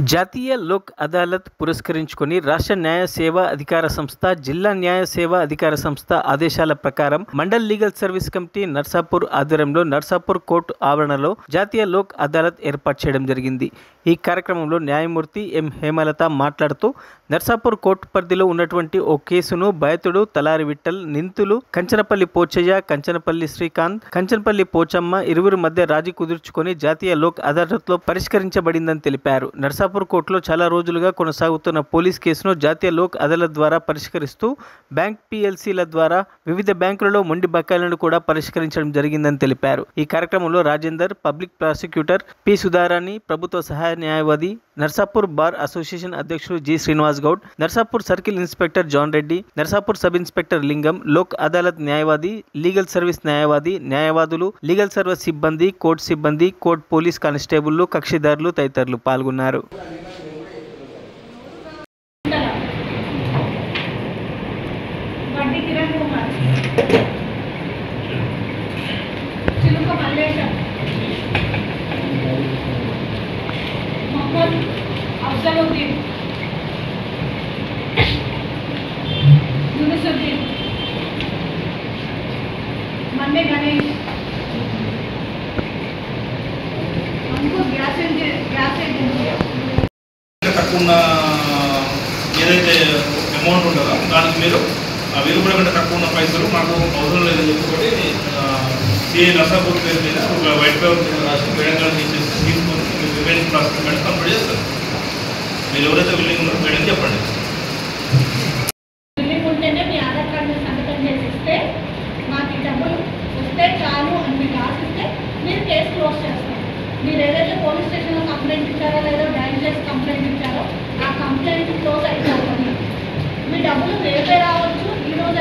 జాతీయ లోక్ అదాలత్ పురస్కరించుకొని రాష్ట్ర న్యాయ సేవా అధికార సంస్థ, జిల్లా న్యాయ సేవా అధికార సంస్థ ఆదేశాల ప్రకారం mandal legal service committee Narsapur ఆధ్వర్యంలో నర్సాపూర్ కోర్టు ఆవరణలో జాతీయ లోక్ అదాలత్ ఏర్పాటు చేయడం జరిగింది. ఈ కార్యక్రమంలో న్యాయమూర్తి ఎం హేమలత మాట్లాడుతూ నర్సాపూర్ కోర్టు పరిధిలో ఉన్నటువంటి ఓ కేసును బాధితుడు తలారి విఠల్, నిందితులు కంచనపల్లి పోచయ్య, కంచనపల్లి శ్రీకాంత్, కంచనపల్లి పోచమ్మ ఇరువురి మధ్య రాజీ కుదుర్చుకొని జాతీయ లోక్ అదాలత్లో పరిష్కరించబడిందని తెలిపారు. నర్సాపూర్ కోర్టులో చాలా రోజులుగా కొనసాగుతున్న పోలీస్ కేసును జాతీయ లోక్ అదాలత్ ద్వారా పరిష్కరిస్తూ బ్యాంక్ పిఎల్సీల ద్వారా వివిధ బ్యాంకులలో మొండి బకాయిలను కూడా పరిష్కరించడం జరిగిందని తెలిపారు. ఈ కార్యక్రమంలో Rajender, public prosecutor P Sudharani, ప్రభుత్వ సహాయ న్యాయవాది, నర్సాపూర్ బార్ అసోసియేషన్ అధ్యక్షుడు G Srinivas Goud, Narsapur circle inspector John Reddy, Narsapur sub inspector Lingam, Lok Adalat న్యాయవాది, లీగల్ సర్వీస్ న్యాయవాది, న్యాయవాదులు, లీగల్ సర్వీస్ సిబ్బంది, కోర్టు సిబ్బంది, కోర్టు పోలీస్ కానిస్టేబుళ్లు, కక్షిదారులు తదితరులు పాల్గొన్నారు. అఫ్జలుద్దీన్, యూనుసుద్దీన్, మన్నే గణేష్, అంకుర్ గ్యాస్ తక్కువ ఏదైతే అమౌంట్ ఉంటుందో దానికి మీరు వీరు కూడా కంటే తక్కువ ఉన్న పైసలు మాకు అవసరం లేదని చెప్పుకొని సిఐ నర్సాపూర్ పేరు మీద ఒక వైట్ పేపర్ మీద రాసి మేడం గారికి ఇచ్చేసి తీసుకొని మీరు రివెన్యూ ప్రాసెస్ మేడం కంప్లీట్ చేస్తారు. మీరు ఎవరైతే బిల్డింగ్ ఉన్నారో మేడం చెప్పండి. బిల్డింగ్ ఉంటేనే మీ ఆధార్ కార్డు సంతకం చేసి ఇస్తే మాకు డబ్బులు వస్తే చాలు అని మీకు ఆశిస్తే మీరు కేసు క్లోజ్ చేస్తారు. మీరు ఏదైతే పోలీస్ స్టేషన్లో కంప్లైంట్ ఇచ్చారో లేదో డైల్ చేసి కంప్లైంట్ ఇచ్చారో ఆ కంప్లైంట్ క్లోజ్ అయిపోతుంది. మీ డబ్బులు రేపే రావచ్చు, ఈ రోజు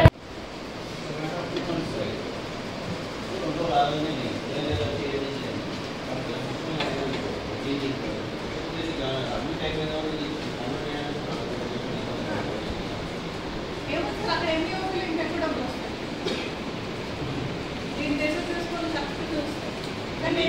అక్కడ ఎన్ని ఓపిలు ఇంకెక్కడ వస్తాయి. దీని దేశం చూసుకొని తప్పి చూస్తాయి. కానీ